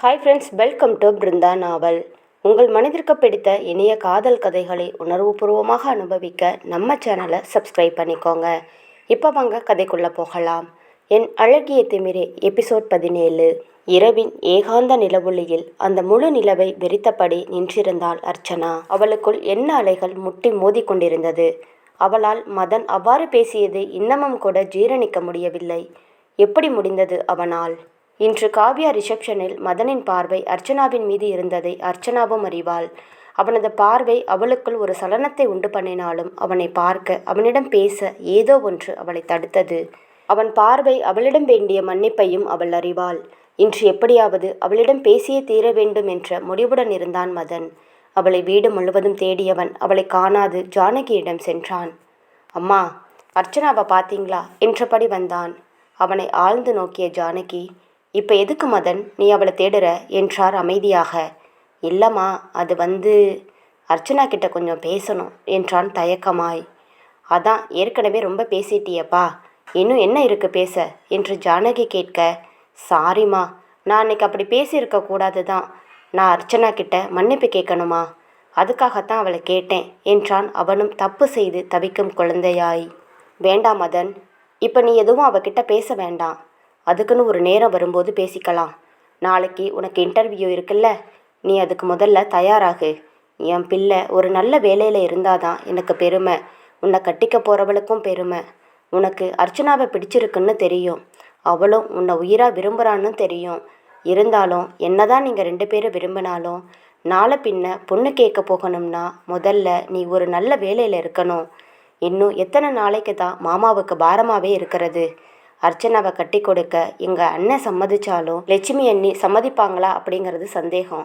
Hi friends, welcome to Brinda novel. உங்கள் மனதிற்கு பிடித்த இனிய காதல் கதைகளை உணர்வுபூர்வமாக அனுபவிக்க நம்ம சேனலை சப்ஸ்கிரைப் பண்ணிக்கோங்க. இப்போ வாங்க கதைக்குள்ளே போகலாம். என் அழகிய திமிரே எபிசோட் 17. இரவின் ஏகாந்த நிலவொளியில் அந்த முழு நிலவை வெறித்தபடி நின்றிருந்தாள் அர்ச்சனா. அவளுக்குள் என்ன அலைகள் முட்டி மோதி கொண்டிருந்தது. அவளால் மதன் அவ்வாறு பேசியது இன்னமும் கூட ஜீரணிக்க முடியவில்லை. எப்படி முடிந்தது அவனால்? இன்று காவ்யா ரிசப்ஷனில் மதனின் பார்வை அர்ச்சனாவின் மீது இருந்ததை அர்ச்சனாவும் அறிவாள். அவனது பார்வை அவளுக்குள் ஒரு சலனத்தை உண்டு பண்ணினாலும் அவனை பார்க்க, அவனிடம் பேச ஏதோ ஒன்று அவளை தடுத்தது. அவன் பார்வை அவளிடம் வேண்டிய மன்னிப்பையும் அவள் அறிவாள். இன்று எப்படியாவது அவளிடம் பேசியே தீர வேண்டும் என்ற முடிவுடன் இருந்தான் மதன். அவளை வீடு முழுவதும் தேடியவன் அவளை காணாது ஜானகியிடம் சென்றான். அம்மா, அர்ச்சனாவை பார்த்தீங்களா என்றபடி வந்தான். அவனை ஆழ்ந்து நோக்கிய ஜானகி, இப்போ எதுக்கு மதன் நீ அவளை தேடுற என்றார் அமைதியாக. இல்லைம்மா, அது அர்ச்சனா கிட்ட கொஞ்சம் பேசணும் என்றான் தயக்கமாய். அதான் ஏற்கனவே ரொம்ப பேசிட்டியப்பா, இன்னும் என்ன இருக்கு பேச என்று ஜானகி கேட்க, சாரிம்மா, நான் அன்னைக்கு அப்படி பேசியிருக்க கூடாது தான். நான் அர்ச்சனா கிட்ட மன்னிப்பு கேட்கணுமா, அதுக்காகத்தான் அவளை கேட்டேன் என்றான் அவனும் தப்பு செய்து தவிக்கும் குழந்தையாய். வேண்டாம் மதன், இப்போ நீ எதுவும் அவகிட்ட பேச வேண்டாம். அதுக்குன்னு ஒரு நேரம் வரும்போது பேசிக்கலாம். நாளைக்கு உனக்கு இன்டர்வியூ இருக்குல்ல, நீ அதுக்கு முதல்ல தயாராகு. என் பிள்ளை ஒரு நல்ல வேலையில் இருந்தாதான் எனக்கு பெருமை, உன்னை கட்டிக்க போகிறவளுக்கும் பெருமை. உனக்கு அர்ச்சனாவை பிடிச்சிருக்குன்னு தெரியும், அவளும் உன்னை உயிராக விரும்புகிறான்னு தெரியும். இருந்தாலும் என்னதான் நீங்கள் 2 பேரும் விரும்பினாலும் நாளை பின்ன பொண்ணு கேட்க போகணும்னா முதல்ல நீ ஒரு நல்ல வேலையில் இருக்கணும். இன்னும் எத்தனை நாளைக்கு தான் மாமாவுக்கு பாரமாகவே இருக்கிறது? அர்ச்சனாவை கட்டி கொடுக்க எங்கள் அண்ணன் சம்மதிச்சாலும் லட்சுமி அண்ணி சம்மதிப்பாங்களா அப்படிங்கிறது சந்தேகம்.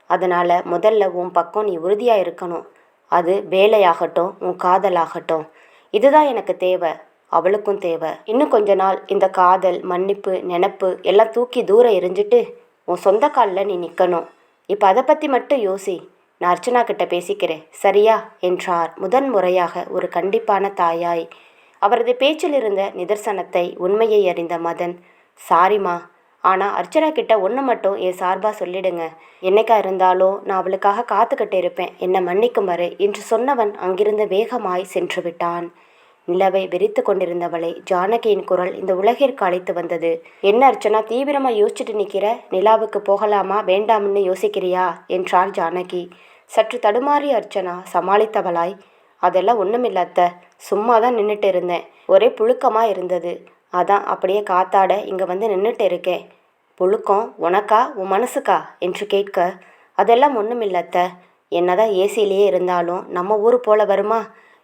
அதனால் முதல்ல உன் பக்கம் நீ உறுதியாக இருக்கணும். அது வேலையாகட்டும், உன் காதலாகட்டும். இதுதான் எனக்கு தேவை, அவளுக்கும் தேவை. இன்னும் கொஞ்ச நாள் இந்த காதல், மன்னிப்பு, நினப்பு எல்லாம் தூக்கி தூரம் எரிஞ்சிட்டு உன் சொந்த காலில் நீ நிற்கணும். இப்போ அதை பற்றி மட்டும் யோசி. நான் அர்ச்சனா கிட்ட பேசிக்கிறேன், சரியா என்றார் முதன் முறையாக ஒரு கண்டிப்பான தாயாய். அவரது பேச்சில் இருந்த நிதர்சனத்தை, உண்மையை அறிந்த மதன், சாரிம்மா, ஆனால் அர்ச்சனா கிட்ட ஒன்று மட்டும் என் சார்பாக சொல்லிடுங்க. என்னைக்கா இருந்தாலும் நான் அவளுக்காக காத்துக்கிட்டு இருப்பேன், என்னை மன்னிக்கும் வரை என்று சொன்னவன் அங்கிருந்து வேகமாய் சென்று விட்டான். நிலவை விரித்து கொண்டிருந்தவளை ஜானகியின் குரல் இந்த உலகிற்கு அழைத்து வந்தது. என்ன அர்ச்சனா, தீவிரமாக யோசிச்சுட்டு நிற்கிற? நிலாவுக்கு போகலாமா வேண்டாம்னு யோசிக்கிறியா என்றாள் ஜானகி. சற்று தடுமாறிய அர்ச்சனா சமாளித்தவளாய், அதெல்லாம் ஒன்றுமில்ல அத்தை, சும்மா தான் நின்றுட்டு இருந்தேன், ஒரே புழுக்கமாக இருந்தது, அதான் அப்படியே காத்தாட இங்கே வந்து நின்றுட்டு இருக்கேன். புழுக்கம் உனக்கா உன் மனசுக்கா என்று கேட்க, அதெல்லாம் ஒன்றுமில்ல அத்தை, என்னதான் ஏசிலேயே இருந்தாலும் நம்ம ஊர் போல வருமா?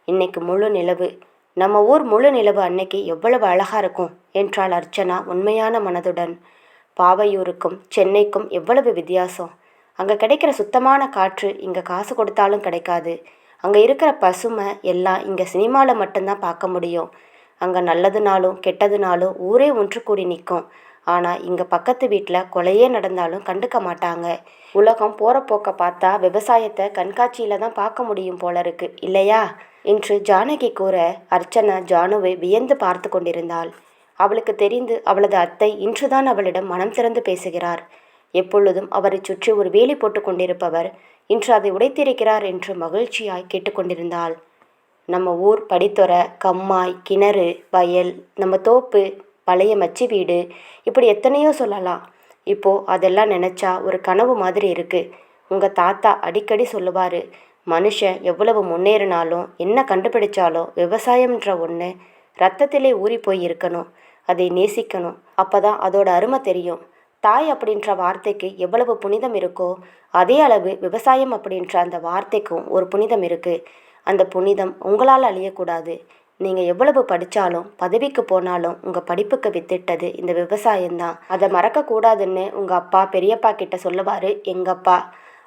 இன்னைக்கு முழு நிலவு, நம்ம ஊர் முழு நிலவு அன்னைக்கு எவ்வளவு அழகாக இருக்கும் என்றாள் அர்ச்சனா உண்மையான மனதுடன். பாவையூருக்கும் சென்னைக்கும் எவ்வளவு வித்தியாசம். அங்கே கிடைக்கிற சுத்தமான காற்று இங்கே காசு கொடுத்தாலும் கிடைக்காது. அங்கே இருக்கிற பசுமை எல்லாம் இங்கே சினிமாவில் மட்டும்தான் பார்க்க முடியும். அங்கே நல்லதுனாலும் கெட்டதுனாலும் ஊரே ஒன்று கூடி நிற்கும். ஆனால் இங்கே பக்கத்து வீட்டில் கொலையே நடந்தாலும் கண்டுக்க மாட்டாங்க. உலகம் போகிற போக்க பார்த்தா விவசாயத்தை கண்காட்சியில் தான் பார்க்க முடியும் போல இருக்கு, இல்லையா என்று ஜானகி கூற, அர்ச்சனா ஜானுவை வியந்து பார்த்து கொண்டிருந்தாள். அவளுக்கு தெரிந்து அவளது அத்தை இன்றுதான் அவளிடம் மனம் திறந்து பேசுகிறார். எப்பொழுதும் அவரை சுற்றி ஒரு வேலி போட்டு கொண்டிருப்பவர் இன்று அதை உடைத்திருக்கிறார் என்று மகிழ்ச்சியாய் கேட்டுக்கொண்டிருந்தாள். நம்ம ஊர் படித்துறை, கம்மாய், கிணறு, வயல், நம்ம தோப்பு, பழைய மச்சி வீடு, இப்படி எத்தனையோ சொல்லலாம். இப்போது அதெல்லாம் நினச்சா ஒரு கனவு மாதிரி இருக்குது. உங்கள் தாத்தா அடிக்கடி சொல்லுவார், மனுஷன் எவ்வளவு முன்னேறினாலும் என்ன கண்டுபிடிச்சாலும் விவசாயம்ன்ற ஒன்று ரத்தத்திலே ஊறி போய் இருக்கணும், அதை நேசிக்கணும், அப்போ தான் அதோட அருமை தெரியும். தாய் அப்படின்ற வார்த்தைக்கு எவ்வளவு புனிதம் இருக்கோ அதே அளவு விவசாயம் அப்படின்ற அந்த வார்த்தைக்கும் ஒரு புனிதம் இருக்குது. அந்த புனிதம் உங்களால் அழியக்கூடாது. நீங்கள் எவ்வளவு படித்தாலும் பதவிக்கு போனாலும் உங்கள் படிப்புக்கு வித்திட்டது இந்த விவசாயம்தான். அதை மறக்கக்கூடாதுன்னு உங்கள் அப்பா பெரியப்பா கிட்ட சொல்லுவார் எங்கள் அப்பா.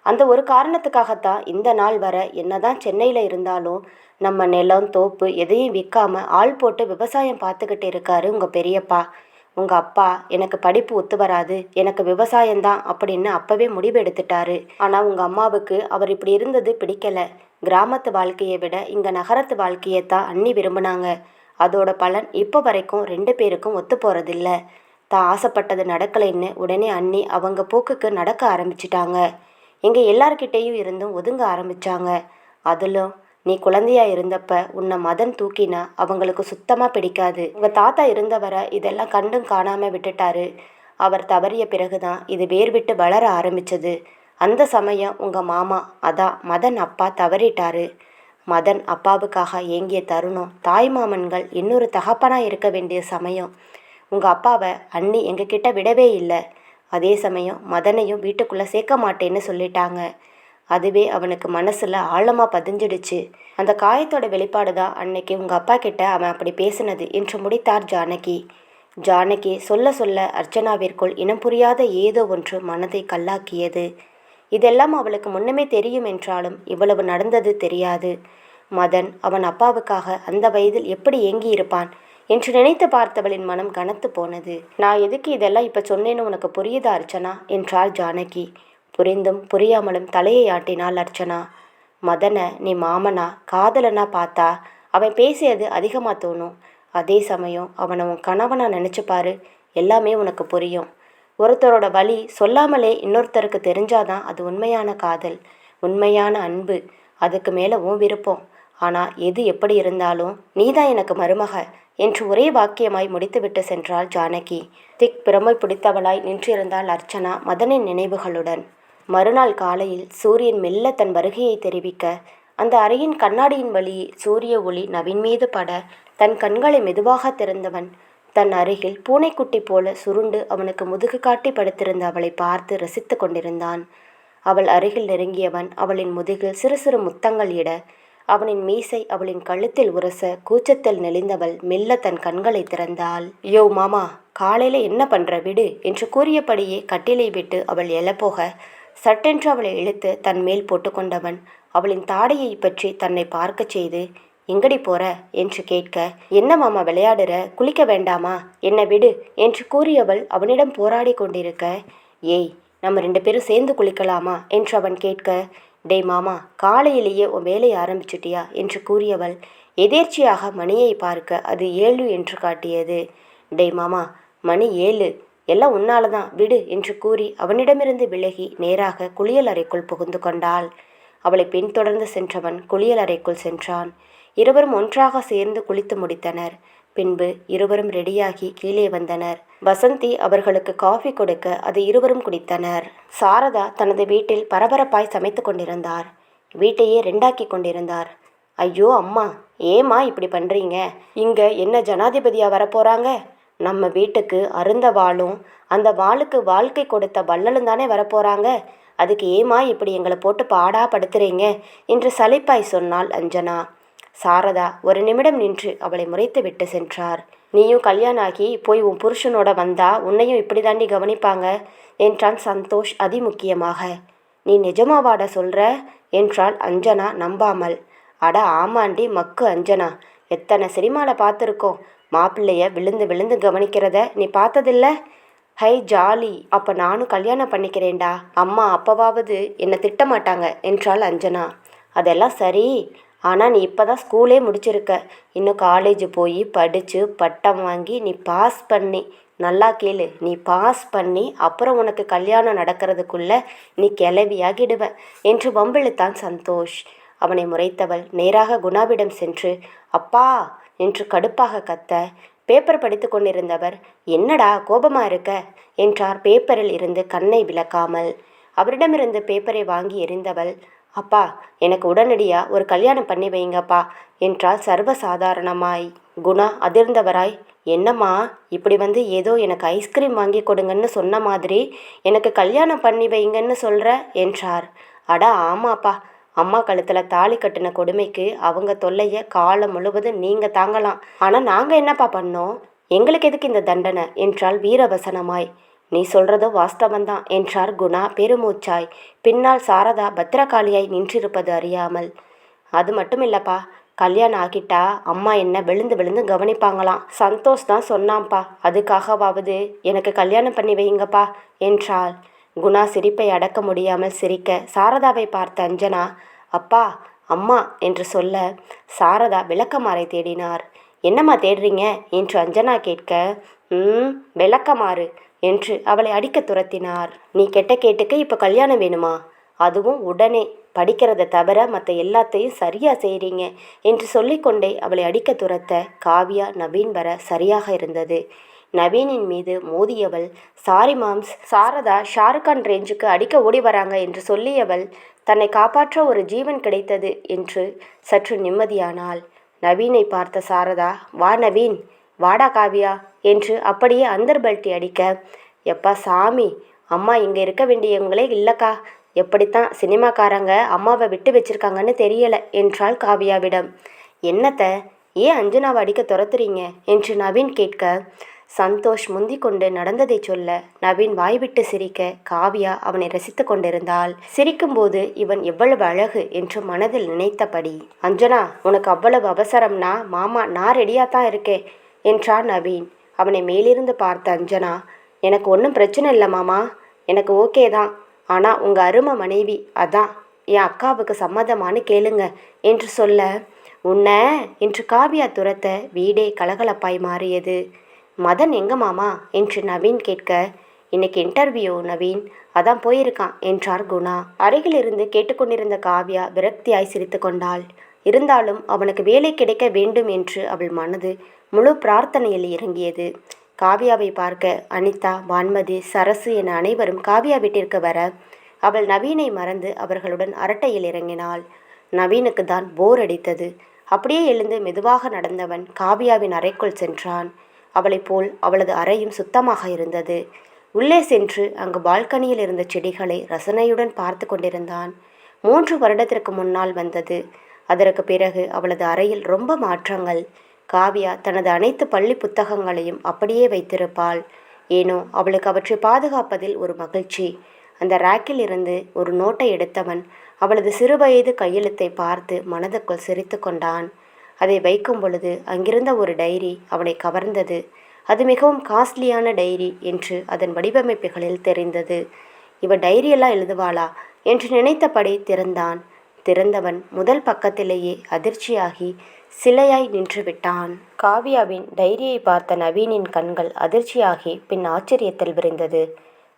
அந்த ஒரு காரணத்துக்காகத்தான் இந்த நாள் வர என்னதான் சென்னையில் இருந்தாலும் நம்ம நிலம், தோப்பு எதையும் விற்காமல் ஆள் போட்டு விவசாயம் பார்த்துக்கிட்டு இருக்காரு உங்கள் பெரியப்பா. உங்கள் அப்பா எனக்கு படிப்பு ஒத்து வராது, எனக்கு விவசாயம்தான் அப்படின்னு அப்போவே முடிவு எடுத்துட்டாரு. ஆனால் உங்கள் அம்மாவுக்கு அவர் இப்படி இருந்தது பிடிக்கலை. கிராமத்து வாழ்க்கையை விட இங்கே நகரத்து வாழ்க்கையை தான் அண்ணி விரும்பினாங்க. அதோட பலன் இப்போ வரைக்கும் 2 பேருக்கும் ஒத்து போகிறதில்ல. தான் ஆசைப்பட்டது நடக்கலைன்னு உடனே அண்ணி அவங்க போக்குக்கு நடக்க ஆரம்பிச்சிட்டாங்க. எங்கள் எல்லார்கிட்டேயும் இருந்தும் ஒதுங்க ஆரம்பிச்சாங்க. அதிலும் நீ குழந்தையா இருந்தப்ப உன்னை மதன் தூக்கினா அவங்களுக்கு சுத்தமாக பிடிக்காது. உங்கள் தாத்தா இருந்தவரை இதெல்லாம் கண்டும் காணாமல் விட்டுட்டாரு. அவர் தவறிய பிறகுதான் இது வேர் விட்டு வளர ஆரம்பிச்சது. அந்த சமயம் உங்கள் மாமா, அதான் மதன் அப்பா தவறிட்டாரு. மதன் அப்பாவுக்காக ஏங்கிய தருணம், தாய் மாமன்கள் இன்னொரு தகப்பனாக இருக்க வேண்டிய சமயம். உங்கள் அப்பாவை அண்ணி எங்ககிட்ட விடவே இல்லை. அதே சமயம் மதனையும் வீட்டுக்குள்ளே சேர்க்க மாட்டேன்னு சொல்லிட்டாங்க. அதுவே அவனுக்கு மனசில் ஆழமாக பதிஞ்சிடுச்சு. அந்த காயத்தோட வெளிப்பாடு தான் அன்னைக்கு உங்கள் அப்பா கிட்ட அவன் அப்படி பேசினது என்று முடித்தார் ஜானகி. ஜானகி சொல்ல சொல்ல அர்ச்சனாவிற்குள் இனம் புரியாத ஏதோ ஒன்று மனதை கல்லாக்கியது. இதெல்லாம் அவளுக்கு முன்னமே தெரியும் என்றாலும் இவ்வளவு நடந்தது தெரியாது. மதன் அவன் அப்பாவுக்காக அந்த வயதில் எப்படி ஏங்கி இருப்பான் என்று நினைத்து பார்த்தவளின் மனம் கனத்து போனது. நான் எதுக்கு இதெல்லாம் இப்போ சொன்னேன்னு உனக்கு புரியுதா அர்ச்சனா என்றாள் ஜானகி. புரிந்தும் புரியாமலும் தலையை ஆட்டினாள் அர்ச்சனா. மதனை நீ மாமனா காதலனா பார்த்தா அவன் பேசியது அதிகமாக தோணும். அதே சமயம் அவனை உன் கணவனா நினச்சி பாரு, எல்லாமே உனக்கு புரியும். ஒருத்தரோட வலி சொல்லாமலே இன்னொருத்தருக்கு தெரிஞ்சாதான் அது உண்மையான காதல், உண்மையான அன்பு. அதுக்கு மேலே உன் விருப்பம். ஆனால் எது எப்படி இருந்தாலும் நீதான் எனக்கு மருமக என்று ஒரே வாக்கியமாய் முடித்துவிட்டு சென்றாள் ஜானகி. திக் பிரமை பிடித்தவளாய் நின்றிருந்தாள் அர்ச்சனா மதனின் நினைவுகளுடன். மறுநாள் காலையில் சூரியன் மெல்ல தன் வருகையை தெரிவிக்க அந்த அறையின் கண்ணாடியின் வழியே சூரிய ஒளி நவின் மீது பட தன் கண்களை மெதுவாக திறந்தவன் தன் அருகில் பூனைக்குட்டி போல சுருண்டு அவனுக்கு முதுகு காட்டி படுத்திருந்த அவளை பார்த்து ரசித்து கொண்டிருந்தான். அவள் அருகில் நெருங்கியவன் அவளின் முதுகில் சிறு சிறு முத்தங்கள் இட அவனின் மீசை அவளின் கழுத்தில் உரச கூச்சத்தில் நெளிந்தவள் மெல்ல தன் கண்களை திறந்தாள். யோ மாமா, காலையில என்ன பண்ற விடு என்று கூறியபடியே கட்டிலை விட்டு அவள் எழப்போக சட்டென்று அவளை இழுத்து தன் மேல் போட்டுக்கொண்டவன் அவளின் தாடையை பற்றி தன்னை பார்க்க செய்து எங்கடி போற என்று கேட்க, என்ன மாமா விளையாடுற, குளிக்க வேண்டாமா, என்ன விடு என்று கூறியவள் அவனிடம் போராடி கொண்டிருக்க, ஏய் நம்ம 2 பேரும் சேர்ந்து குளிக்கலாமா என்று அவன் கேட்க, டேய் மாமா, காலையிலேயே உன் வேலையை ஆரம்பிச்சிட்டியா என்று கூறியவள் எதேர்ச்சியாக மணியை பார்க்க அது 7 என்று காட்டியது. டேய் மாமா, மணி 7, எல்லாம் உன்னாலதான் விடு என்று கூறி அவனிடமிருந்து விலகி நேராக குளியல் அறைக்குள் புகுந்து கொண்டாள். அவளை பின்தொடர்ந்து சென்றவன் குளியல் அறைக்குள் சென்றான். இருவரும் ஒன்றாக சேர்ந்து குளித்து முடித்தனர். பின்பு இருவரும் ரெடியாகி கீழே வந்தனர். வசந்தி அவர்களுக்கு காஃபி கொடுக்க அதை இருவரும் குடித்தனர். சாரதா தனது வீட்டில் பரபரப்பாய் சமைத்து கொண்டிருந்தார். வீட்டையே 2ஆக்கி கொண்டிருந்தார். ஐயோ அம்மா, ஏம்மா இப்படி பண்ணுறீங்க? இங்கே என்ன ஜனாதிபதியாக வரப்போகிறாங்க? நம்ம வீட்டுக்கு அருந்த வாளும் அந்த வாளுக்கு வாழ்க்கை கொடுத்த வள்ளலும் தானே வரப்போகிறாங்க. அதுக்கு ஏமா இப்படி எங்களை போட்டு பாடா படுத்துறீங்க என்று சலிப்பாய் சொன்னாள் அஞ்சனா. சாரதா ஒரு நிமிடம் நின்று அவளை முறைத்து விட்டு சென்றார். நீயும் கல்யாணம் ஆகி போய் உன் புருஷனோட வந்தா உன்னையும் இப்படி தாண்டி கவனிப்பாங்க என்றான் சந்தோஷ் அதிமுக்கியமாக. நீ நிஜமாவாட சொல்ற என்றாள் அஞ்சனா நம்பாமல். அட ஆமாண்டி மக்கு அஞ்சனா, எத்தனை சினிமாவில் பார்த்துருக்கோம். மாப்பிள்ளைய விழுந்து விழுந்து கவனிக்கிறத நீ பார்த்ததில்ல? ஹை ஜாலி, அப்போ நானும் கல்யாணம் பண்ணிக்கிறேன்டா. அம்மா அப்பவாவது என்னை திட்டமாட்டாங்க என்றாள் அஞ்சனா. அதெல்லாம் சரி, ஆனால் நீ இப்போ தான் ஸ்கூலே முடிச்சிருக்க. இன்னும் காலேஜ் போய் படித்து பட்டம் வாங்கி நீ பாஸ் பண்ணி, நல்லா கேளு, நீ பாஸ் பண்ணி அப்புறம் உனக்கு கல்யாணம் நடக்கிறதுக்குள்ள நீ கிளவியாகிடுவ என்று வம்பிழுத்தான் சந்தோஷ். அவனை முறைத்தவள் நேராக குணாவிடம் சென்று அப்பா என்று கடுப்பாக கத்த, பேப்பர் படித்து கொண்டிருந்தவர் என்னடா கோபமா இருக்க என்றார் பேப்பரில் இருந்து கண்ணை விலக்காமல். அவரிடமிருந்து பேப்பரை வாங்கி எறிந்தவள், அப்பா எனக்கு உடனடியாக ஒரு கல்யாணம் பண்ணி வைங்கப்பா என்றால் சர்வசாதாரணமாய். குணா அதிர்ந்தவராய், என்னம்மா இப்படி வந்து ஏதோ எனக்கு ஐஸ்கிரீம் வாங்கி கொடுங்கன்னு சொன்ன மாதிரி எனக்கு கல்யாணம் பண்ணி வைங்கன்னு சொல்கிற என்றார். அட ஆமாப்பா, அம்மா கழுத்தில் தாலி கட்டின கொடுமைக்கு அவங்க தொல்லையை காலம் முழுவதும் நீங்கள் தாங்கலாம். ஆனால் நாங்கள் என்னப்பா பண்ணோம்? எங்களுக்கு எதுக்கு இந்த தண்டனை என்றால் வீரவசனமாய். நீ சொல்கிறதோ வாஸ்தவந்தான் என்றார் குணா பெருமூச்சாய். பின்னால் சாரதா பத்திரகாளியாய் நின்றிருப்பது அறியாமல். அது மட்டும் இல்லைப்பா, கல்யாணம் ஆகிட்டா அம்மா என்ன விழுந்து விழுந்து கவனிப்பாங்களாம். சந்தோஷ் தான் சொன்னான்ப்பா, அதுக்காகவாவது எனக்கு கல்யாணம் பண்ணி வைங்கப்பா என்றாள். குணா சிரிப்பை அடக்க முடியாமல் சிரிக்க சாரதாவை பார்த்த அஞ்சனா அப்பா அம்மா என்று சொல்ல சாரதா விளக்கமாறை தேடினார். என்னம்மா தேடுறீங்க என்று அஞ்சனா கேட்க, ம் விளக்கமாறு என்று அவளை அடிக்க துரத்தினார். நீ கெட்ட கேட்டுக்கு இப்போ கல்யாணம் வேணுமா? அதுவும் உடனே. படிக்கிறத தவிர மற்ற எல்லாத்தையும் சரியா செய்கிறீங்க என்று சொல்லிக்கொண்டே அவளை அடிக்க துரத்த காவியா நவீன் வர சரியாக இருந்தது. நவீனின் மீது மோதியவள், சாரி மாம்ஸ், சாரதா ஷாருக்கான் ரேஞ்சுக்கு அடிக்க ஓடி வராங்க என்று சொல்லியவள் தன்னை காப்பாற்ற ஒரு ஜீவன் கிடைத்தது என்று சற்று நிம்மதியானாள். நவீனை பார்த்த சாரதா, வா நவீன், வாடா காவியா என்று அப்படியே அந்தர்பல்ட்டி அடிக்க, எப்பா சாமி, அம்மா இங்கே இருக்க வேண்டியவங்களே இல்லைக்கா, எப்படித்தான் சினிமாக்காரங்க அம்மாவை விட்டு வச்சிருக்காங்கன்னு தெரியல என்றாள் காவியாவிடம். என்னத்த, ஏன் அஞ்சனாவை அடிக்க துரத்துறீங்க என்று நவீன் கேட்க, சந்தோஷ் முந்தி கொண்டு நடந்ததை சொல்ல நவீன் வாய்விட்டு சிரிக்க காவியா அவனை ரசித்து கொண்டிருந்தாள். சிரிக்கும்போது இவன் எவ்வளவு அழகு என்று மனதில் நினைத்தபடி, அஞ்சனா உனக்கு அவ்வளவு அவசரம்னா மாமா நான் ரெடியாக தான் இருக்கேன் என்றான் நவீன். அவனை மேலிருந்து பார்த்த அஞ்சனா, எனக்கு ஒன்றும் பிரச்சனை இல்லை மாமா, எனக்கு ஓகே தான், ஆனால் உங்கள் அருமை மனைவி அதான் என் அக்காவுக்கு சம்மதமானு கேளுங்க என்று சொல்ல, உன்ன என்று காவியா துரத்த வீடே கலகலப்பாய் மாறியது. மதன் எங்க மாமா என்று நவீன் கேட்க, இன்னைக்கு இன்டர்வியூ நவீன், அதான் போயிருக்கான் என்றார் குணா. அருகில் இருந்து கேட்டுக்கொண்டிருந்த காவியா விரக்தியாய் சிரித்து கொண்டாள். இருந்தாலும் அவனுக்கு வேலை கிடைக்க வேண்டும் என்று அவள் மனது முழு பிரார்த்தனையில் இறங்கியது. காவியாவை பார்க்க அனிதா, வான்மதி, சரசு என அனைவரும் காவியா வீட்டிற்கு வர அவள் நவீனை மறந்து அவர்களுடன் அரட்டையில் இறங்கினாள். நவீனுக்கு தான் போர் அடித்தது. அப்படியே எழுந்து மெதுவாக நடந்தவன் காவியாவின் அறைக்குள் சென்றான். அவளைப் போல் அவளது அறையும் சுத்தமாக இருந்தது. உள்ளே சென்று அங்கு பால்கனியில் இருந்த செடிகளை ரசனையுடன் பார்த்து கொண்டிருந்தான். 3 வருடத்திற்கு முன்னால் வந்தது. அதற்கு பிறகு அவளது அறையில் ரொம்ப மாற்றங்கள். காவியா தனது அனைத்து பள்ளி புத்தகங்களையும் அப்படியே வைத்திருப்பாள். ஏனோ அவளுக்கு அவற்றை பாதுகாப்பதில் ஒரு மகிழ்ச்சி. அந்த ராக்கில் இருந்து ஒரு நோட்டை எடுத்தவன் அவளது சிறுவயது கையெழுத்தை பார்த்து மனதுக்குள் சிரித்து கொண்டான். அதை வைக்கும் பொழுது அங்கிருந்த ஒரு டைரி அவனை கவர்ந்தது. அது மிகவும் காஸ்ட்லியான டைரி என்று அதன் வடிவமைப்புகளில் தெரிந்தது. இவ டைரியெல்லாம் எழுதுவாளா என்று நினைத்தபடி திறந்தான். திறந்தவன் முதல் பக்கத்திலேயே அதிர்ச்சியாகி சிலையாய் நின்று விட்டான். காவியாவின் டைரியை பார்த்த நவீனின் கண்கள் அதிர்ச்சியாகி பின் ஆச்சரியத்தில் விரிந்தது.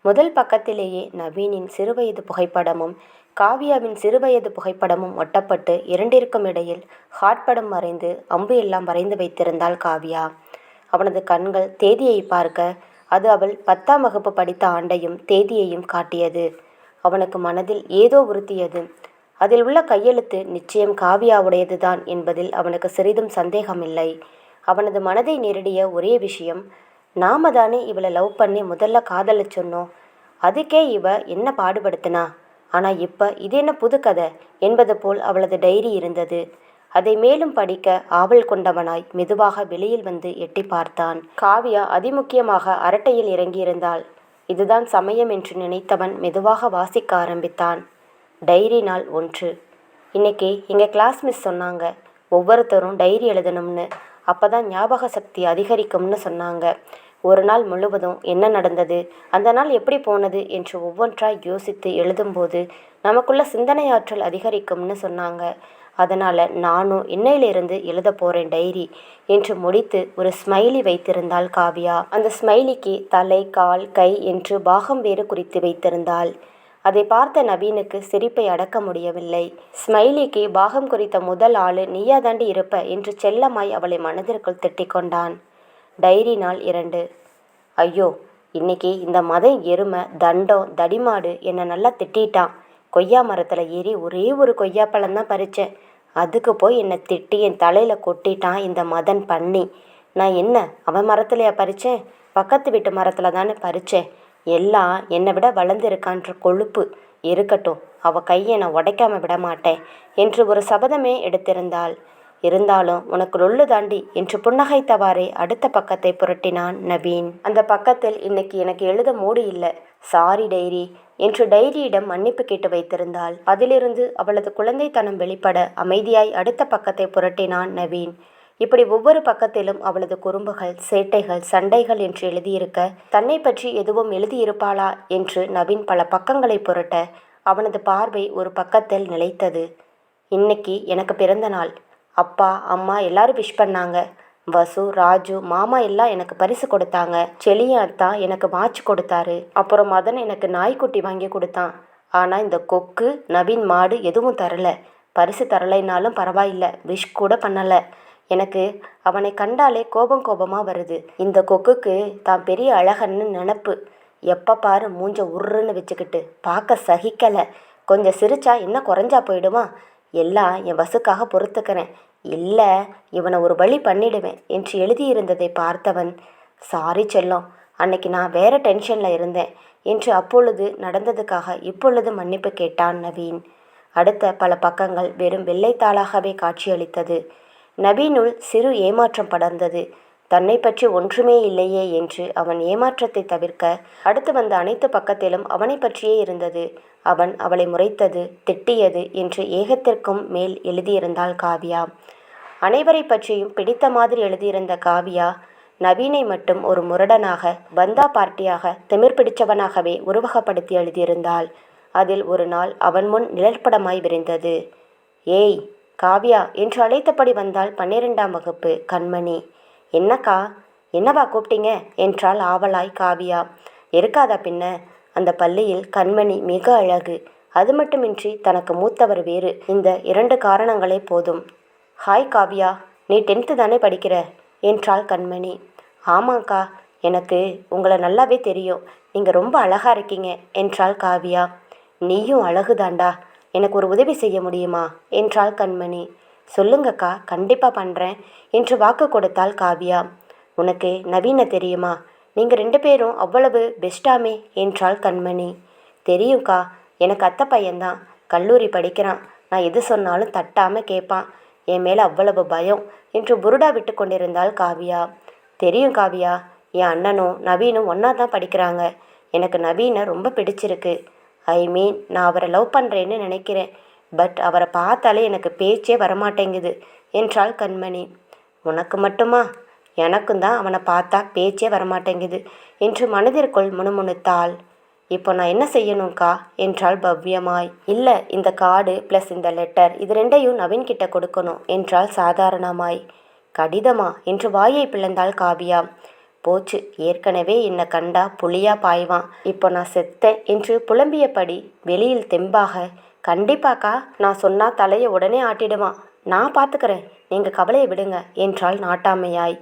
முதல் பக்கத்திலேயே நவீனின் சிறுவயது புகைப்படமும் காவியாவின் சிறுவயது புகைப்படமும் ஒட்டப்பட்டு இரண்டிற்கும் இடையில் ஹார்ட் படம் வரைந்து அம்பு எல்லாம் வரைந்து வைத்திருந்தாள் காவியா. அவனது கண்கள் தேதியை பார்க்க அது அவள் 10ஆம் வகுப்பு படித்த ஆண்டையும் தேதியையும் காட்டியது. அவனுக்கு மனதில் ஏதோ உறுத்தியது. அதில் உள்ள கையெழுத்து நிச்சயம் காவியாவுடையதுதான் என்பதில் அவனுக்கு சிறிதும் சந்தேகமில்லை. அவனது மனதை நெருடிய ஒரே விஷயம், நாம தானே இவளை லவ் பண்ணி முதல்ல காதல சொன்னோம், அதுக்கே இவ என்ன பாடுபடுத்தினா, ஆனால் இப்போ இது என்ன புது கதை என்பது போல் அவளது டைரி இருந்தது. அதை மேலும் படிக்க ஆவல் கொண்டவனாய் மெதுவாக வெளியில் வந்து எட்டி பார்த்தான். காவியா அதிமுக்கியமாக அரட்டையில் இறங்கியிருந்தாள். இதுதான் சமயம் என்று நினைத்தவன் மெதுவாக வாசிக்க ஆரம்பித்தான். டைரி நாள் 1. இன்னைக்கு எங்கள் கிளாஸ் மிஸ் சொன்னாங்க, ஒவ்வொருத்தரும் டைரி எழுதணும்னு, அப்போ தான் ஞாபக சக்தி அதிகரிக்கும்னு சொன்னாங்க. ஒரு நாள் முழுவதும் என்ன நடந்தது, அந்த நாள் எப்படி போனது என்று ஒவ்வொன்றாய் யோசித்து எழுதும்போது நமக்குள்ள சிந்தனையாற்றல் அதிகரிக்கும்னு சொன்னாங்க. அதனால் நானும் இன்னையிலிருந்து எழுத போகிறேன் டைரி என்று முடித்து ஒரு ஸ்மைலி வைத்திருந்தாள் காவியா. அந்த ஸ்மைலிக்கு தலை, கால், கை என்று பாகம் வேறு குறித்து வைத்திருந்தாள். அதை பார்த்த நவீனுக்கு சிரிப்பை அடக்க முடியவில்லை. ஸ்மைலிக்கு பாகம் குறித்த முதல் ஆளு நீயா தாண்டி இருப்ப என்று செல்லமாய் அவளை மனதிற்குள் திட்டிக்கொண்டான். டைரி நாள் 2. ஐயோ, இன்னைக்கு இந்த மதம் எருமை தண்டம் தடிமாடு என்னை நல்லா திட்டான். கொய்யா மரத்தில் ஏறி ஒரே ஒரு கொய்யாப்பழம்தான் பறித்தேன். அதுக்கு போய் என்னை திட்டி என் தலையில் கொட்டிட்டான் இந்த மதன் பண்ணி. நான் என்ன அவன் மரத்துலையா பறித்தேன்? பக்கத்து வீட்டு மரத்தில் தானே பறித்தேன். எல்லாம் என்னை விட வளர்ந்துருக்கான்ற கொழுப்பு இருக்கட்டும், அவள் கையை நான் உடைக்காம விட மாட்டேன் என்று ஒரு சபதமே எடுத்திருந்தாள். இருந்தாலும் உனக்கு லொல்லு தாண்டி என்று புன்னகைத்தவாறே அடுத்த பக்கத்தை புரட்டினான் நவீன். அந்த பக்கத்தில் இன்னைக்கு எனக்கு எழுத மூடு இல்லை, சாரி டைரி என்று டைரியிடம் மன்னிப்பு கேட்டு வைத்திருந்தாள். அதிலிருந்து அவளது குழந்தைத்தனம் வெளிப்பட அமைதியாய் அடுத்த பக்கத்தை புரட்டினான் நவீன். இப்படி ஒவ்வொரு பக்கத்திலும் அவளது குறும்புகள், சேட்டைகள், சண்டைகள் என்று எழுதியிருக்க, தன்னை பற்றி எதுவும் எழுதியிருப்பாளா என்று நவீன் பல பக்கங்களை புரட்ட அவனது பார்வை ஒரு பக்கத்தில் நிலைத்தது. இன்னைக்கு எனக்கு பிறந்த நாள். அப்பா அம்மா எல்லாரும் விஷ் பண்ணாங்க. வசு, ராஜு, மாமா எல்லாம் எனக்கு பரிசு கொடுத்தாங்க. செலியன் தான் எனக்கு வாட்ச் கொடுத்தாரு. அப்புறம் மதன் எனக்கு நாய்க்குட்டி வாங்கி கொடுத்தான். ஆனால் இந்த கொக்கு, நவீன் மாடு எதுவும் தரல. பரிசு தரலைனாலும் பரவாயில்ல, விஷ் கூட பண்ணலை. எனக்கு அவனை கண்டாலே கோபமாக வருது. இந்த கொக்குக்கு தான் பெரிய அழகன்னு நினப்பு. எப்போ பாரு மூஞ்ச உருன்னு வச்சுக்கிட்டு பார்க்க சகிக்கலை. கொஞ்சம் சிரிச்சா என்ன குறைஞ்சா போயிடுமா? எல்லாம் என் வசுக்காக பொறுத்துக்கிறேன். இல்லை, இவனை ஒரு வழி பண்ணிடுவேன் என்று எழுதியிருந்ததை பார்த்தவன், சாரி செல்லம், அன்னைக்கு நான் வேற டென்ஷனில் இருந்தேன் என்று அப்பொழுது நடந்ததுக்காக இப்பொழுது மன்னிப்பு கேட்டான் நவீன். அடுத்த பல பக்கங்கள் வெறும் வெள்ளைத்தாளாகவே காட்சியளித்தது. நவீனுள் சிறு ஏமாற்றம் படர்ந்தது. தன்னை பற்றி ஒன்றுமே இல்லையே என்று அவன் ஏமாற்றத்தை தவிர்க்க அடுத்து வந்த அனைத்து பக்கத்திலும் அவனை பற்றியே இருந்தது. அவன் அவளை முறைத்தது, திட்டியது என்று ஏகத்திற்கும் மேல் எழுதியிருந்தாள் காவியா. அனைவரை பற்றியும் பிடித்த மாதிரி எழுதியிருந்த காவியா நவீனை மட்டும் ஒரு முரடனாக, பந்தா பார்ட்டியாக, திமிர் பிடிச்சவனாகவே உருவகப்படுத்தி எழுதியிருந்தாள். அதில் ஒரு நாள் அவன் முன் நிழற்படமாய் விரிந்தது. ஏய் காவியா என்று அழைத்தபடி வந்தாள் 12ஆம் வகுப்பு கண்மணி. என்னக்கா, என்னவா கூப்பிட்டீங்க என்றாள் ஆவலாய் காவியா. இருக்காதா பின்ன, அந்த பள்ளியில் கண்மணி மிக அழகு. அது மட்டுமின்றி தனக்கு மூத்தவர் வேறு. இந்த 2 காரணங்களே போதும். ஹாய் காவியா, நீ 10th தானே படிக்கிற என்றாள் கண்மணி. ஆமாங்க்கா, எனக்கு உங்களை நல்லாவே தெரியும். நீங்கள் ரொம்ப அழகாக இருக்கீங்க என்றாள் காவியா. நீயும் அழகுதாண்டா, எனக்கு ஒரு உதவி செய்ய முடியுமா என்றாள் கண்மணி. சொல்லுங்கக்கா, கண்டிப்பாக பண்ணுறேன் என்று வாக்கு கொடுத்தாள் காவியா. உனக்கு நவீனை தெரியுமா? நீங்கள் 2 பேரும் அவ்வளவு பெஸ்டாமே என்றாள் கண்மணி. தெரியும்க்கா, எனக்கு அத்தை பையன்தான், கல்லூரி படிக்கிறான். நான் எது சொன்னாலும் தட்டாமல் கேட்பான். என் மேலே அவ்வளவு பயம் என்று புருடா விட்டு கொண்டிருந்தாள் காவியா. தெரியும் காவியா, என் அண்ணனும் நவீனும் ஒன்றா தான் படிக்கிறாங்க. எனக்கு நவீனை ரொம்ப பிடிச்சிருக்கு. நான் அவரை லவ் பண்ணுறேன்னு நினைக்கிறேன். பட் அவரை பார்த்தாலே எனக்கு பேச்சே வரமாட்டேங்குது என்றாள் கண்மணி. உனக்கு மட்டுமா? எனக்கும் தான் அவனை பார்த்தா பேச்சே வரமாட்டேங்குது என்று மனதிற்குள் முணுமுணுத்தாள். இப்போ நான் என்ன செய்யணும்க்கா என்றாள் பவ்யமாய். இல்லை, இந்த கார்டு ப்ளஸ் இந்த லெட்டர், இது 2ஐயும் நவீன் கிட்ட கொடுக்கணும் என்றாள் சாதாரணமாய். கடிதமா என்று வாயை பிளந்தாள் காவியா. போச்சு, ஏற்கனவே என்னை கண்டா புளியா பாய்வான். இப்போ நான் செத்தேன் என்று புலம்பியபடி வெளியில் தெம்பாக, கண்டிப்பாக்கா, நான் சொன்னா தலையை உடனே ஆட்டிடுவான். நான் பார்த்துக்கிறேன், நீங்கள் கவலையை விடுங்க என்றாள் நாட்டாமையாய்.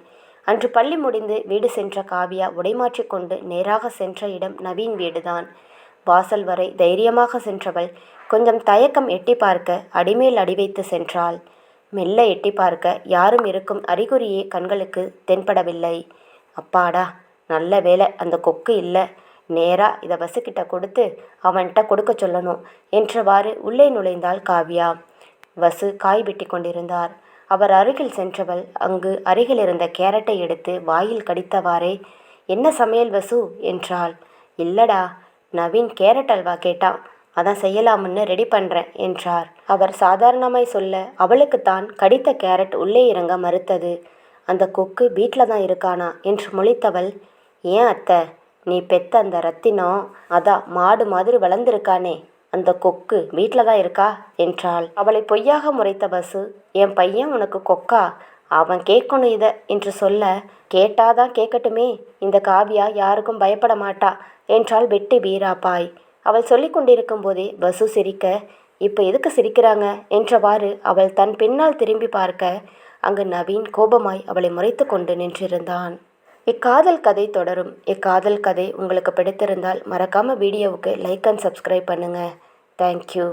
அன்று பள்ளி முடிந்து வீடு சென்ற காவியா உடைமாற்றிக்கொண்டு நேராக சென்ற இடம் நவீன் வீடுதான். வாசல் வரை தைரியமாக சென்றவள் கொஞ்சம் தயக்கம் எட்டி பார்க்க அடிமேல் அடி வைத்து சென்றாள். மெல்ல எட்டி பார்க்க யாரும் இருக்கும் அறிகுறியே கண்களுக்கு தென்படவில்லை. அப்பாடா, நல்ல வேலை அந்த கொக்கு இல்லை. நேராக இதை வசுக்கிட்ட கொடுத்து அவன்கிட்ட கொடுக்க சொல்லணும் என்றவாறு உள்ளே நுழைந்தாள் காவியா. வசு காய் வெட்டி கொண்டிருந்தார். அவர் அருகில் சென்றவள் அங்கு அருகில் இருந்த கேரட்டை எடுத்து வாயில் கடித்தவாறே, என்ன சமையல் வசு என்றாள். இல்லடா, நவீன் கேரட் அல்வா கேட்டான், அதான் செய்யலாம்னு ரெடி பண்ணுறேன் என்றார். அவர் சாதாரணமாய் சொல்ல அவளுக்குத்தான் கடித்த கேரட் உள்ளே இறங்க மறுத்தது. அந்த கொக்கு வீட்டில் தான் இருக்கானா என்று முழித்தவள், ஏன் அத்தை, நீ பெத்த அந்த ரத்தினம் அதான் மாடு மாதிரி வளர்ந்துருக்கானே, அந்த கொக்கு வீட்டில் தான் இருக்கா என்றாள். அவளை பொய்யாக முறைத்த வசு, என் பையன் உனக்கு கொக்கா, அவன் கேட்கணும் இதை என்று சொல்ல, கேட்டாதான் கேட்கட்டுமே, இந்த காவியா யாருக்கும் பயப்பட மாட்டா என்றாள் வெட்டி வீராப்பாய். அவள் சொல்லி கொண்டிருக்கும் போதே வசு சிரிக்க, இப்போ எதுக்கு சிரிக்கிறாங்க என்றவாறு அவள் தன் பின்னால் திரும்பி பார்க்க அங்கு நவீன் கோபமாய் அவளை முறைத்து கொண்டு நின்றிருந்தான். இக்காதல் கதை தொடரும். இக்காதல் கதை உங்களுக்கு பிடித்திருந்தால் மறக்காமல் வீடியோவுக்கு லைக் அண்ட் சப்ஸ்கிரைப் பண்ணுங்கள். தேங்க்யூ.